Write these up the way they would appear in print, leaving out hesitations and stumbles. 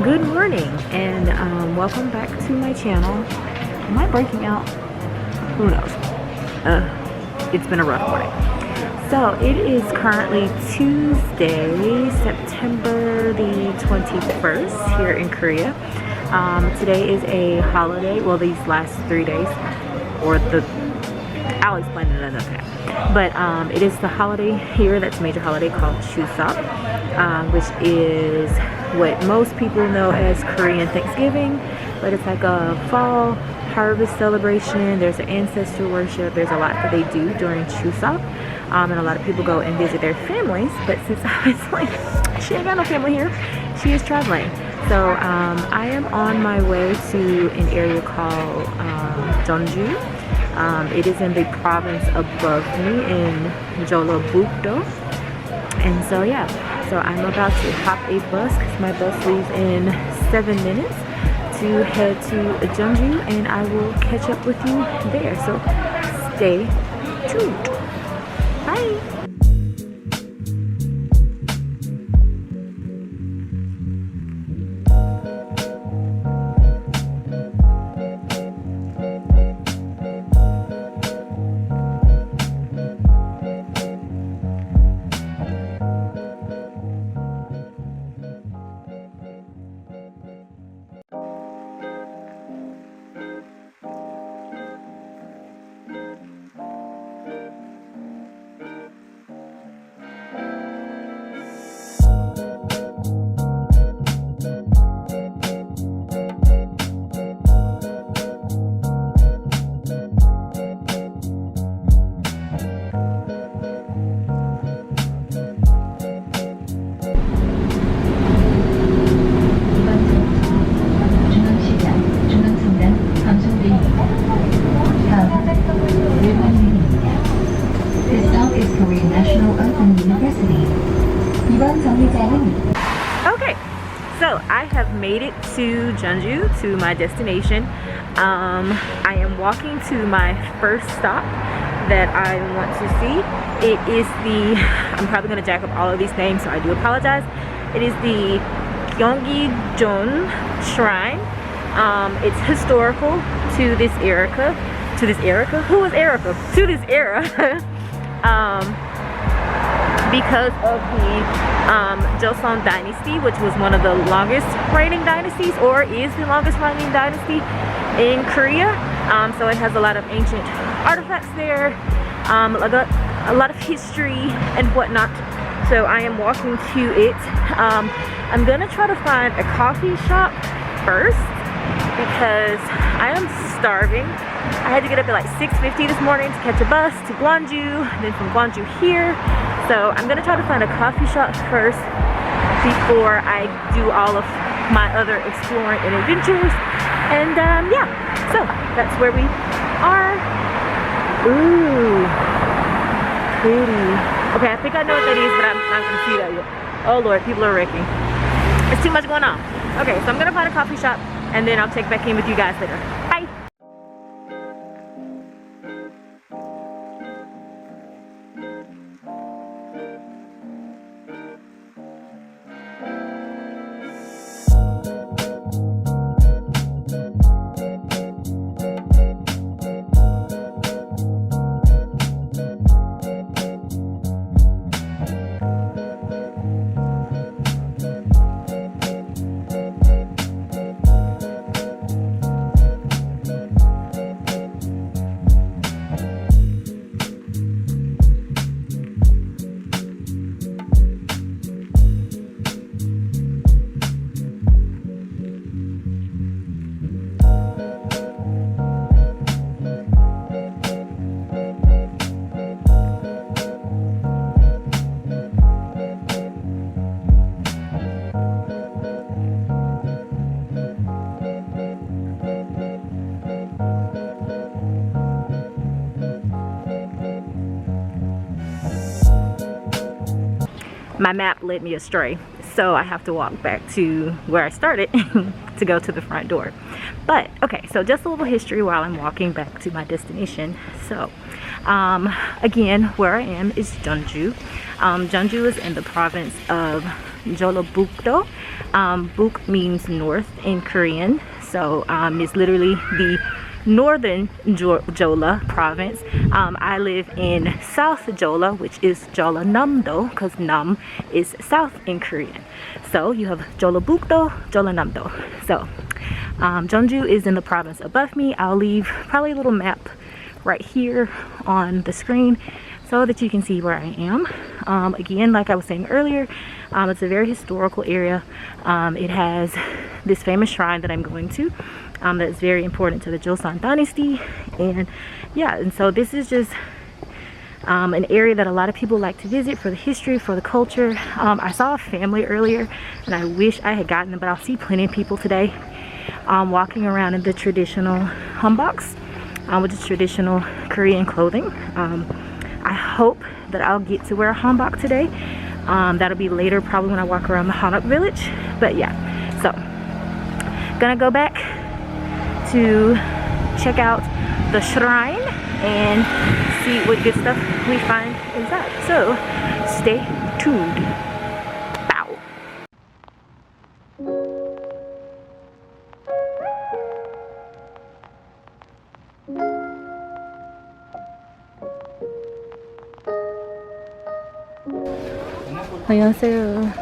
Good morning and welcome back to my channel. Am I breaking out? Who knows? It's been a rough morning. So it is currently Tuesday, September the 21st here in Korea. Today is a holiday. Well, these last 3 days, I'll explain it another time. But it is the holiday here that's a major holiday called Chuseok, which is what most people know as Korean Thanksgiving, but it's like a fall harvest celebration. There's an ancestor worship. There's a lot that they do during Chuseok, and a lot of people go and visit their families. But since obviously she ain't got no family here, she is traveling. So I am on my way to an area called Jeonju. It is in the province above me in Jeollabuk-do. And so yeah, so I'm about to hop a bus because my bus leaves in 7 minutes to head to Jeonju, and I will catch up with you there. So stay tuned. Bye. Okay, so I have made it to Jeonju, to my destination. I am walking to my first stop that I want to see. It is I'm probably going to jack up all of these names, so I do apologize. It is the Gyeonggi-jeon Shrine. It's historical to this era. Who was Erica? To this era. Because of the Joseon dynasty, which was one of the longest reigning dynasties, or is the longest reigning dynasty in Korea. So it has a lot of ancient artifacts there, a lot of history and whatnot. So I am walking to it. I'm gonna try to find a coffee shop first because I am starving. I had to get up at like 6:50 this morning to catch a bus to Gwangju, then from Gwangju here. So I'm gonna try to find a coffee shop first before I do all of my other exploring and adventures. And yeah, so that's where we are. Ooh, pretty. Okay, I think I know what that is, but I'm not gonna see that yet. Oh Lord, people are wrecking. It's too much going on. Okay, so I'm gonna find a coffee shop and then I'll check back in with you guys later. Bye. my map led me astray. So I have to walk back to where I started to go to the front door. But okay, so just a little history while I'm walking back to my destination. So again, where I am is Jeonju. Jeonju is in the province of Jeollabuk-do. Buk means north in Korean, so it's literally the northern Jeolla province. I live in South Jeolla, which is Jeollanam-do, because Nam is south in Korean. So you have Jeollabuk-do, Jeollanam-do. So Jeonju is in the province above me. I'll leave probably a little map right here on the screen so that you can see where I am. Again, like I was saying earlier, it's a very historical area. It has this famous shrine that I'm going to that's very important to the Joseon dynasty. And yeah, and so this is just an area that a lot of people like to visit for the history, for the culture. I saw a family earlier and I wish I had gotten them, but I'll see plenty of people today walking around in the traditional hanboks, which is traditional Korean clothing. I hope that I'll get to wear a hanbok today. That'll be later, probably when I walk around the Hanok village. But yeah, so gonna go back to check out the shrine and see what good stuff we find inside. So stay tuned. Bow. 안녕하세요.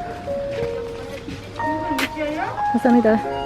감사합니다.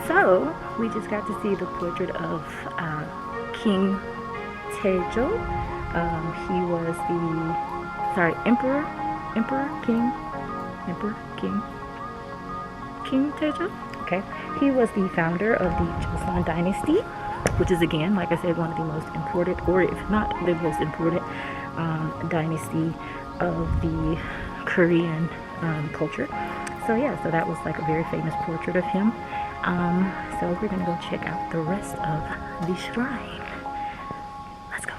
So we just got to see the portrait of King Taejo. He was the King Taejo. Okay, he was the founder of the Joseon dynasty, which is, again, like I said, one of the most important, or if not the most important, dynasty of the Korean culture. So yeah, so that was like a very famous portrait of him. So we're gonna go check out the rest of the shrine. Let's go.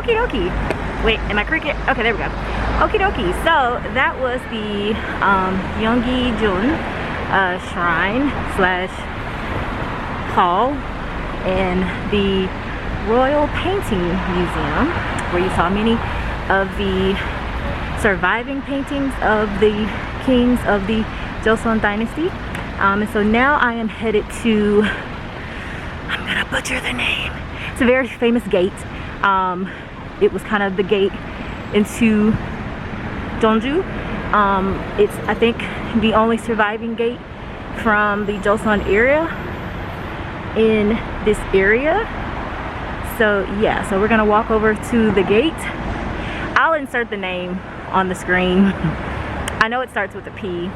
Okie dokie. Wait, am I cricket? Okay, there we go. Okie dokie. So that was the Jeonju shrine slash hall in the Royal Painting Museum, where you saw many of the surviving paintings of the kings of the Joseon dynasty. And so now I am headed to, I'm gonna butcher the name. It's a very famous gate. It was kind of the gate into Jeonju. It's, I think, the only surviving gate from the Joseon era in this area. So yeah, so we're gonna walk over to the gate. I'll insert the name on the screen. I know it starts with a P.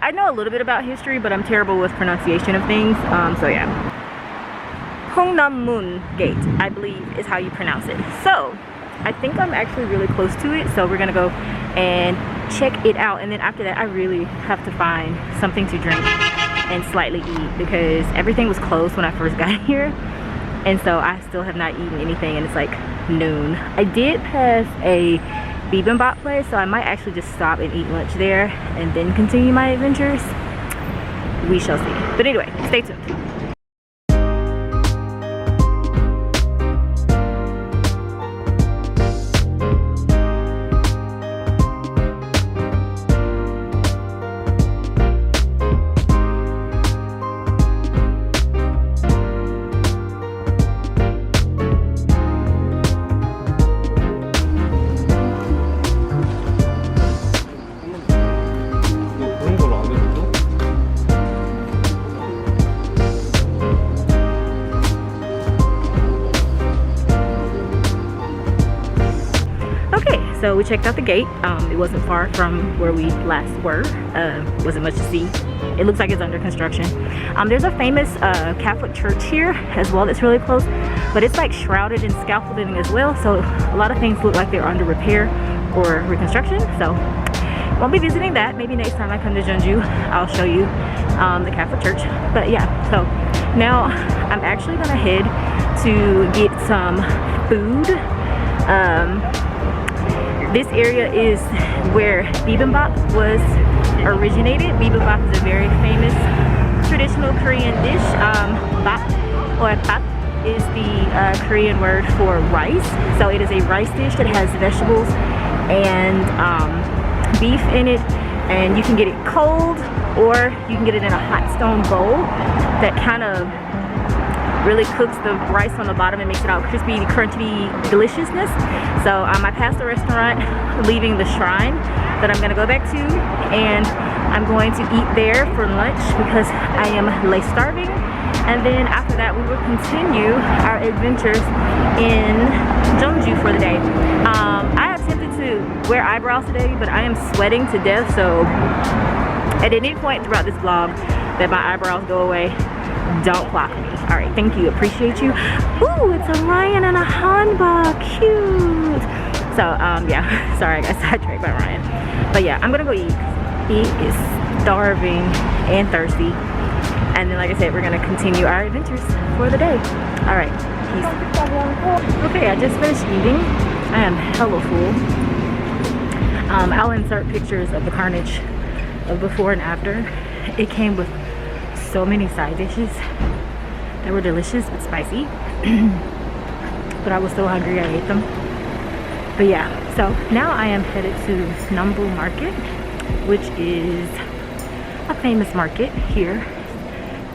I know a little bit about history, but I'm terrible with pronunciation of things. So yeah. Pungnammun Gate, I believe is how you pronounce it. So I think I'm actually really close to it, so we're gonna go and check it out, and then after that I really have to find something to drink and slightly eat, because everything was closed when I first got here, and so I still have not eaten anything, and it's like noon. I did pass a bibimbap place, so I might actually just stop and eat lunch there and then continue my adventures. We shall see. But anyway, stay tuned. So we checked out the gate. It wasn't far from where we last were. Wasn't much to see. It looks like it's under construction. There's a famous Catholic church here as well that's really close, but it's like shrouded in scaffolding as well. So a lot of things look like they're under repair or reconstruction. So won't be visiting that. Maybe next time I come to Jeonju, I'll show you the Catholic church. But yeah, so now I'm actually gonna head to get some food. This area is where bibimbap was originated. Bibimbap is a very famous traditional Korean dish. Bap or bap is the Korean word for rice. So it is a rice dish that has vegetables and beef in it, and you can get it cold or you can get it in a hot stone bowl that kind of really cooks the rice on the bottom and makes it all crispy, crunchy deliciousness. So I passed the restaurant leaving the shrine that I'm gonna go back to, and I'm going to eat there for lunch because I am late starving. And then after that we will continue our adventures in Jeonju for the day. I attempted to wear eyebrows today, but I am sweating to death, so at any point throughout this vlog that my eyebrows go away, don't clock me. All right, thank you, appreciate you. Ooh, it's a Ryan and a Hanbok, cute. So yeah, sorry I got sidetracked by Ryan, but yeah, I'm gonna go eat. He is starving and thirsty, and then like I said, we're gonna continue our adventures for the day. All right, peace. Okay, I just finished eating. I am hella full. I'll insert pictures of the carnage of before and after. It came with so many side dishes that were delicious but spicy. But I was so hungry I ate them. But yeah, so now I am headed to Nambu Market, which is a famous market here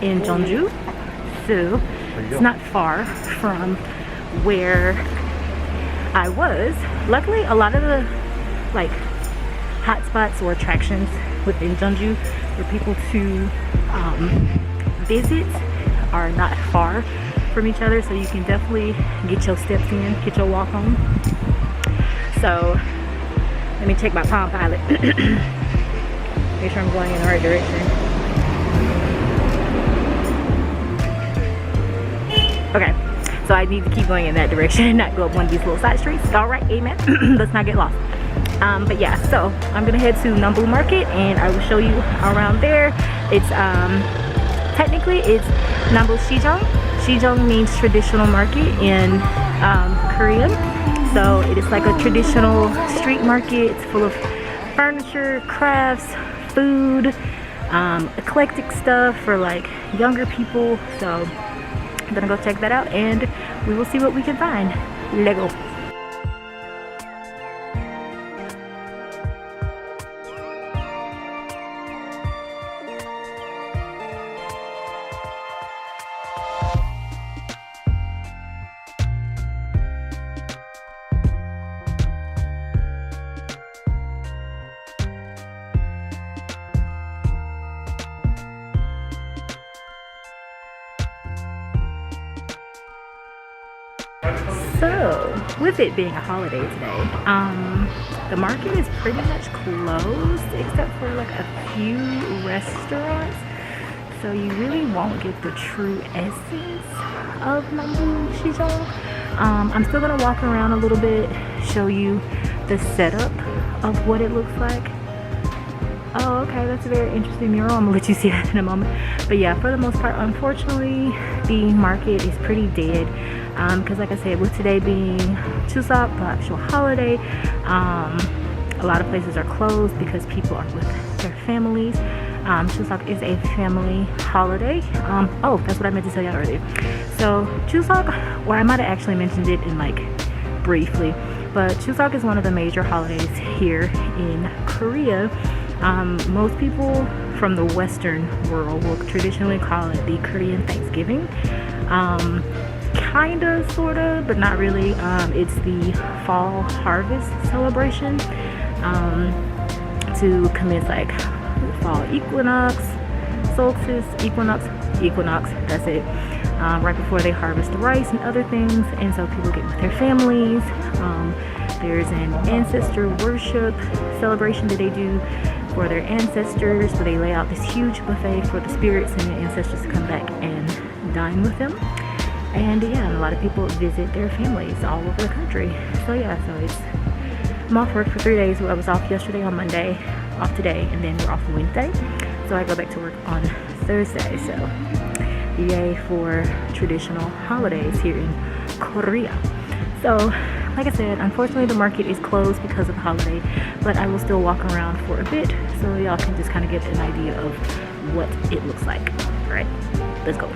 in Jeonju. So it's not far from where I was. Luckily, a lot of the like hot spots or attractions within Jeonju for people to visit are not far from each other, so you can definitely get your steps in, get your walk on. So let me check my Palm Pilot. Make sure I'm going in the right direction. Okay, so I need to keep going in that direction and not go up one of these little side streets. All right, amen. Let's not get lost. But yeah, so I'm gonna head to Nambu Market and I will show you around there. It's technically it's Nambu Sejong. Sejong means traditional market in Korean. So it is like a traditional street market. It's full of furniture, crafts, food, eclectic stuff for like younger people. So I'm gonna go check that out and we will see what we can find. Let's go. So, with it being a holiday today, the market is pretty much closed except for like a few restaurants. So you really won't get the true essence of Nambu Sejong. I'm still gonna walk around a little bit, show you the setup of what it looks like. Oh, okay, that's a very interesting mural. I'm gonna let you see that in a moment. But yeah, for the most part, unfortunately, the market is pretty dead. Because like I said, with today being Chuseok, the actual holiday, a lot of places are closed because people are with their families. Chuseok is a family holiday. Oh, that's what I meant to tell you earlier. So Chuseok, or I might have actually mentioned it in like briefly, but Chuseok is one of the major holidays here in Korea. Most people from the Western world will traditionally call it the Korean Thanksgiving. Kinda, sorta, but not really. It's the fall harvest celebration to commence like fall equinox, solstice, equinox, that's it. Right before they harvest the rice and other things, and so people get with their families. There's an ancestor worship celebration that they do for their ancestors, so they lay out this huge buffet for the spirits and the ancestors to come back and dine with them. And yeah, and a lot of people visit their families all over the country. So yeah, I'm off work for 3 days. I was off yesterday on Monday, off today, and then we're off Wednesday. So I go back to work on Thursday. So yay for traditional holidays here in Korea. So like I said, unfortunately the market is closed because of the holiday, but I will still walk around for a bit so y'all can just kind of get an idea of what it looks like. All right, let's go.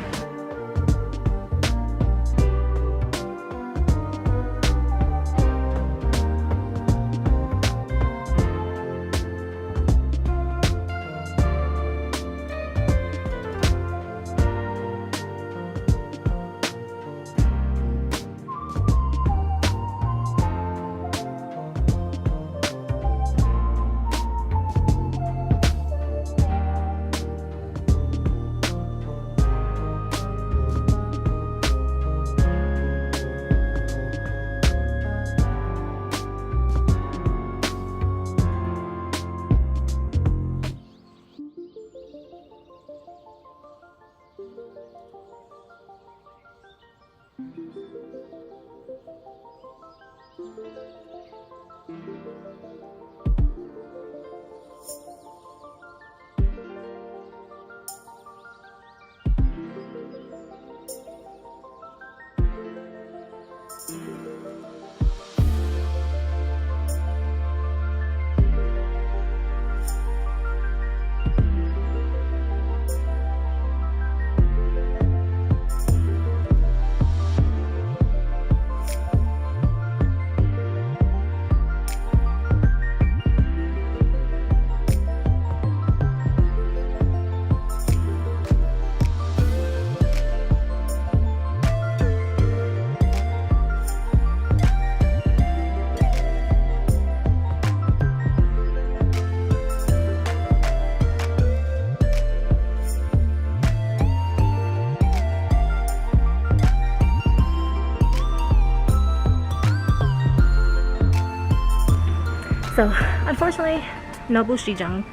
So unfortunately, Nambu Sejong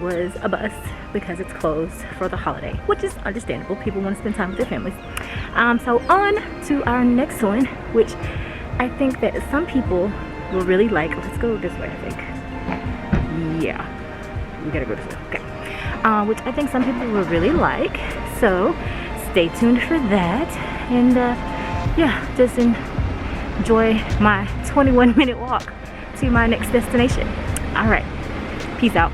was a bust because it's closed for the holiday, which is understandable. People want to spend time with their families. So on to our next one, which I think that some people will really like. Let's go this way, I think. Yeah, we gotta go this way. Okay. Which I think some people will really like. So stay tuned for that. And yeah, just enjoy my 21-minute walk to my next destination. All right, peace out.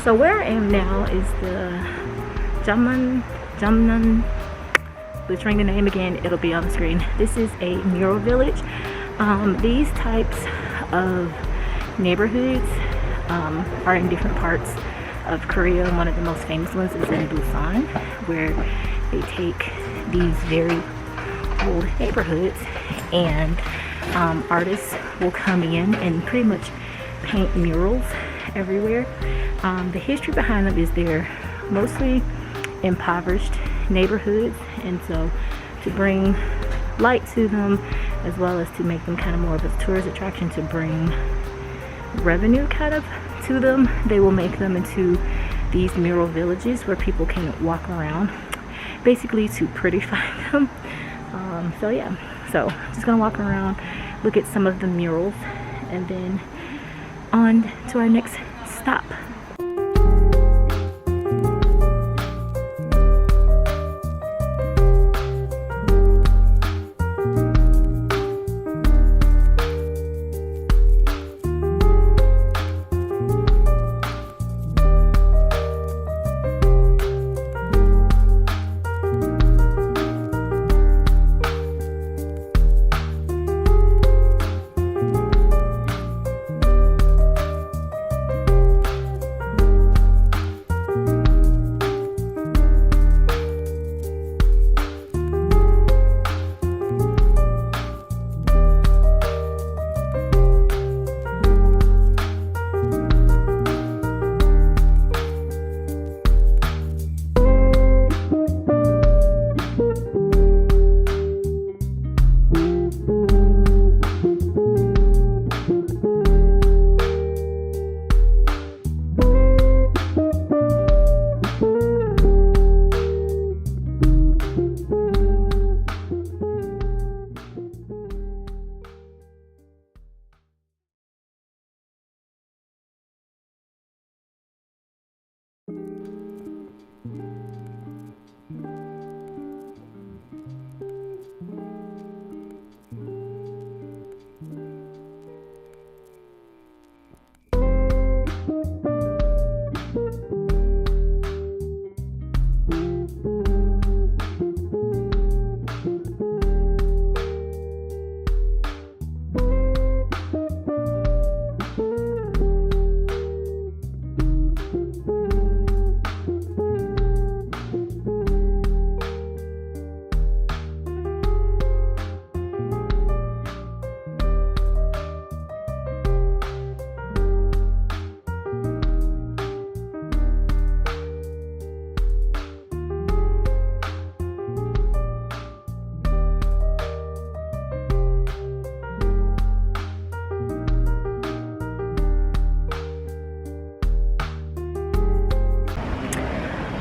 So where I am now is the Jaman, butchering the name again, it'll be on the screen. This is a mural village. These types of neighborhoods are in different parts of Korea. One of the most famous ones is in Busan, where they take these very old neighborhoods and artists will come in and pretty much paint murals everywhere. The history behind them is they're mostly impoverished neighborhoods, and so to bring light to them, as well as to make them kind of more of a tourist attraction, to bring revenue kind of to them, they will make them into these mural villages where people can walk around, basically to prettify them. So yeah, so just gonna walk around, look at some of the murals, and then on to our next stop.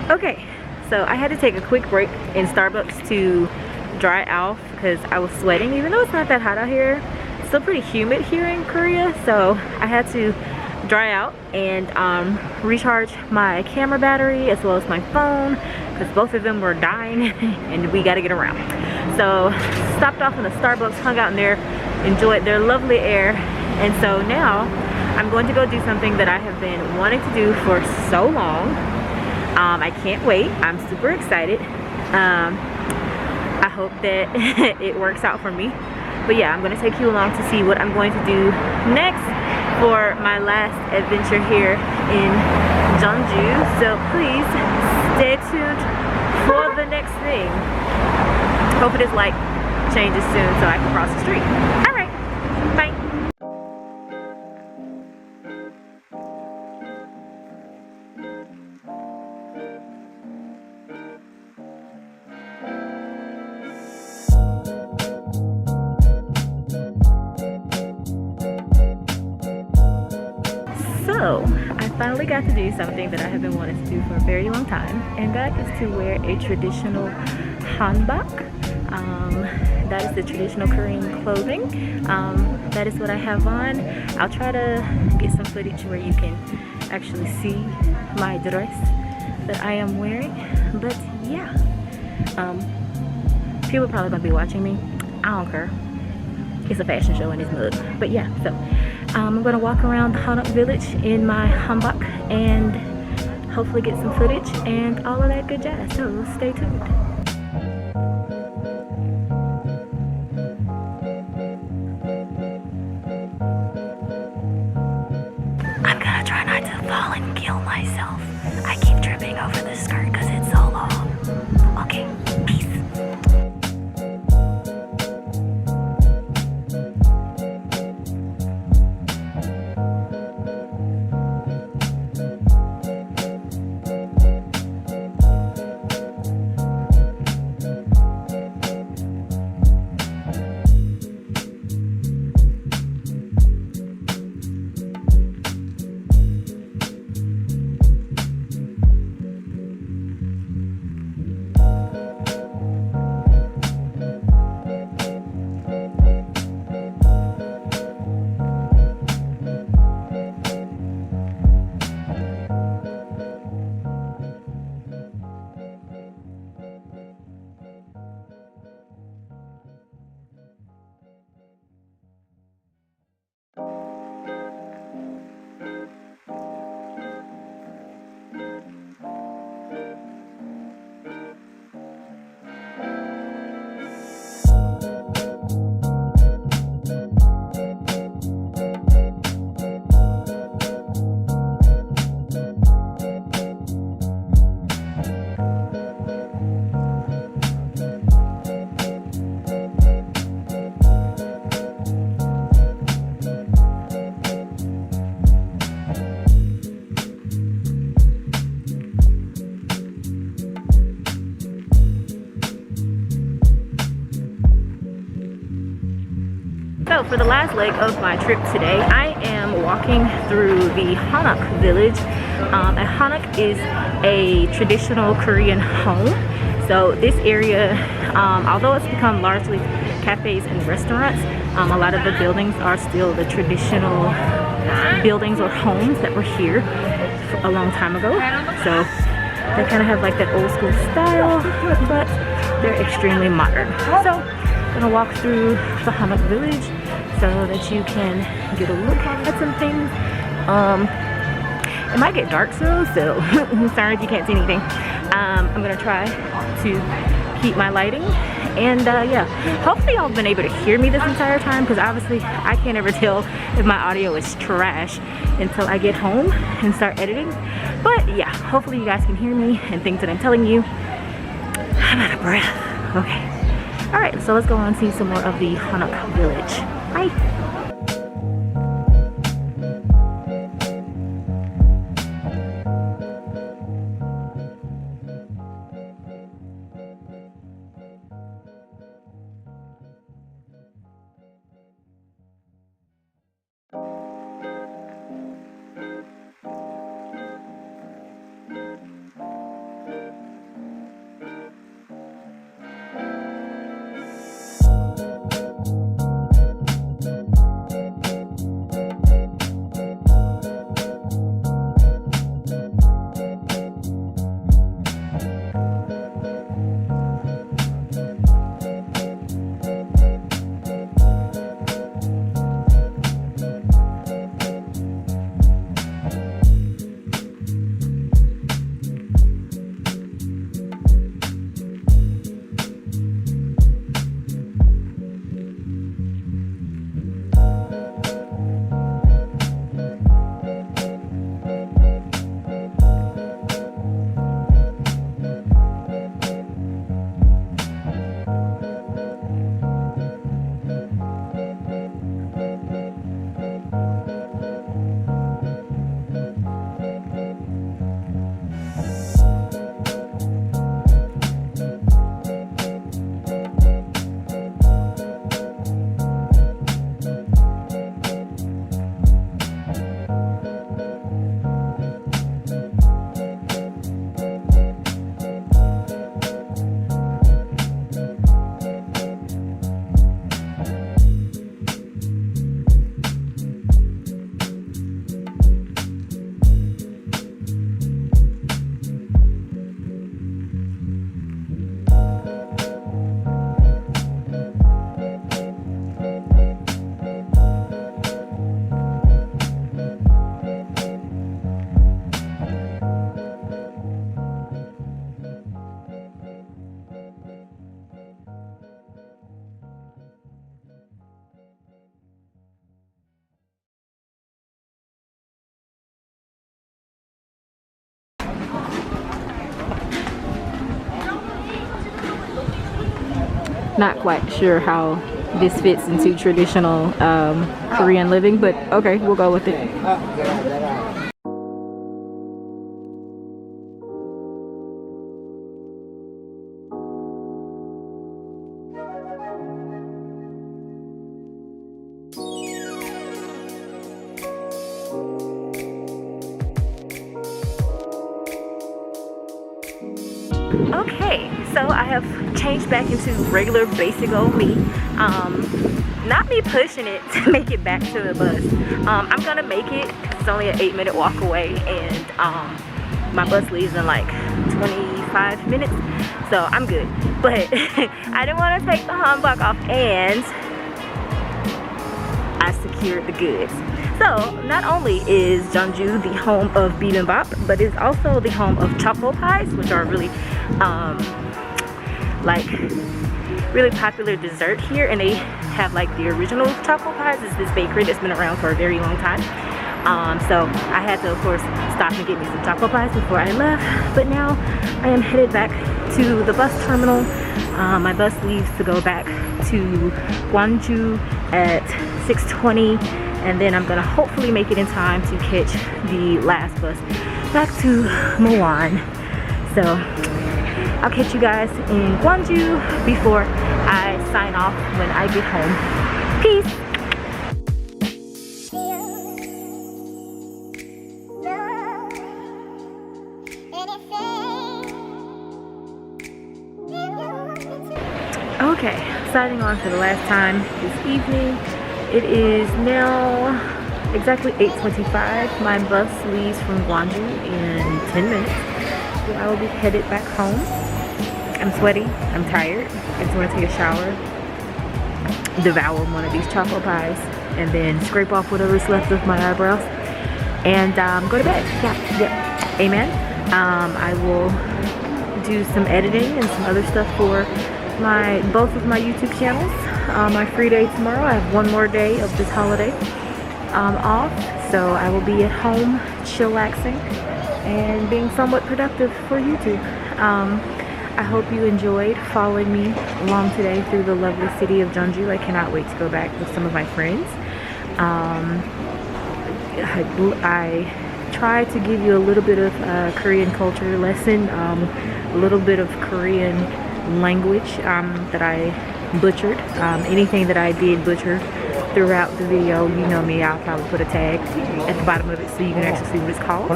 Okay, so I had to take a quick break in Starbucks to dry off because I was sweating, even though it's not that hot out here. It's still pretty humid here in Korea, so I had to dry out and recharge my camera battery as well as my phone, because both of them were dying and we got to get around. So stopped off in the Starbucks, hung out in there, enjoyed their lovely air, and so now I'm going to go do something that I have been wanting to do for so long. I can't wait. I'm super excited. I hope that it works out for me. But yeah, I'm going to take you along to see what I'm going to do next for my last adventure here in Jeonju. So please stay tuned for the next thing. Hope this light changes soon so I can cross the street. Alright, bye. So, I finally got to do something that I have been wanting to do for a very long time, and that is to wear a traditional hanbok. That is the traditional Korean clothing. That is what I have on. I'll try to get some footage where you can actually see my dress that I am wearing. But yeah, people are probably gonna be watching me. I don't care. It's a fashion show in this mug. But yeah, so I'm gonna walk around the Hanok village in my hanbok and hopefully get some footage and all of that good jazz. So stay tuned. I'm gonna try not to fall and kill myself. I keep tripping over the skirt because it's so long. Okay, peace. So for the last leg of my trip today, I am walking through the Hanok village. And Hanok is a traditional Korean home. So this area, although it's become largely cafes and restaurants, a lot of the buildings are still the traditional buildings or homes that were here a long time ago. So they kind of have like that old school style, but they're extremely modern. So I'm gonna walk through the Hanok village so that you can get a look at some things. It might get dark soon, so sorry if you can't see anything. I'm gonna try to keep my lighting, and yeah, hopefully y'all have been able to hear me this entire time, because obviously I can't ever tell if my audio is trash until I get home and start editing. But yeah, hopefully you guys can hear me and things that I'm telling you. I'm out of breath. Okay. All right, so let's go on and see some more of the Hanok village. Bye. Not quite sure how this fits into traditional Korean living, but okay, we'll go with it. Okay, so I have changed back into regular basic old me. Not me pushing it to make it back to the bus. I'm gonna make it. It's only an 8-minute walk away, and my bus leaves in like 25 minutes, so I'm good. But I didn't want to take the hanbok off, and I secured the goods. So not only is Jeonju the home of bibimbap, but it's also the home of choco pies, which are really really popular dessert here, and they have like the original choco pies. It's this bakery that's been around for a very long time. So I had to, of course, stop and get me some choco pies before I left. But now I am headed back to the bus terminal. My bus leaves to go back to Jeonju at 6:20, and then I'm gonna hopefully make it in time to catch the last bus back to Mural. So I'll catch you guys in Jeonju before I sign off when I get home. Peace! Okay, signing on for the last time this evening. It is now exactly 8:25. My bus leaves from Jeonju in 10 minutes. So I will be headed back home. I'm sweaty, I'm tired. I just want to take a shower, devour one of these choco pies, and then scrape off whatever's left of my eyebrows, and go to bed. Yeah. Amen. I will do some editing and some other stuff for both of my YouTube channels. My free day tomorrow. I have one more day of this holiday off, so I will be at home chillaxing and being somewhat productive for YouTube. I hope you enjoyed following me along today through the lovely city of Jeonju. I cannot wait to go back with some of my friends. I tried to give you a little bit of Korean culture lesson, a little bit of Korean language that I butchered. Anything that I did butcher throughout the video, you know me, I'll probably put a tag at the bottom of it so you can actually see what it's called.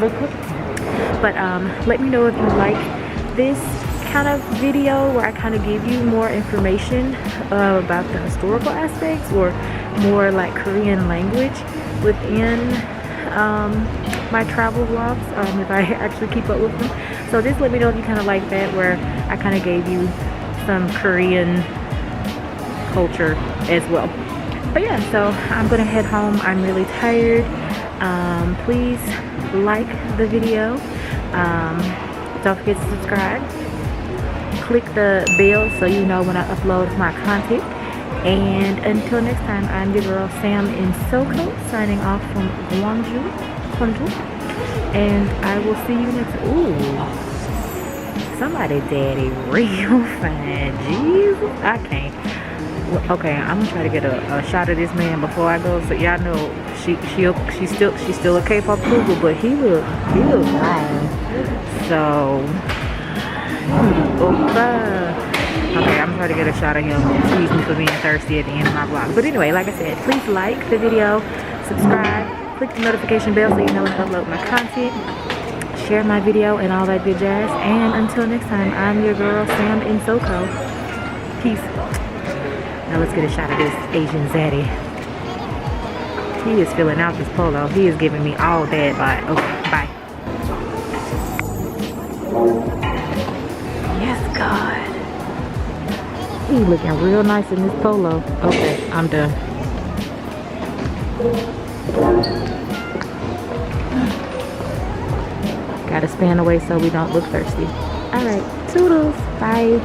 But let me know if you like this kind of video where I kind of give you more information about the historical aspects, or more like Korean language within my travel vlogs, if I actually keep up with them. So just let me know if you kind of like that, where I kind of gave you some Korean culture as well. But yeah, so I'm gonna head home. I'm really tired. Please like the video. Don't forget to subscribe. Click the bell so you know when I upload my content. And until next time, I'm your girl Sam in Soko, signing off from Jeonju. And I will see you next. Ooh, somebody daddy real fine. Jesus, I can't. Okay, I'm gonna try to get a shot of this man before I go, so y'all know she's still a K-pop cougar, but he look wrong. So okay, I'm trying to get a shot of him. Excuse me for being thirsty at the end of my vlog. But anyway, like I said, please like the video, subscribe, click the notification bell so you know when I upload my content, share my video, and all that good jazz. And until next time, I'm your girl Sam in Soko. Peace. Now let's get a shot of this Asian zaddy. He is filling out this polo. He is giving me all that. Like, okay, bye. Yes, God. He's looking real nice in this polo. Okay, I'm done. Gotta stand away so we don't look thirsty. Alright, toodles. Bye.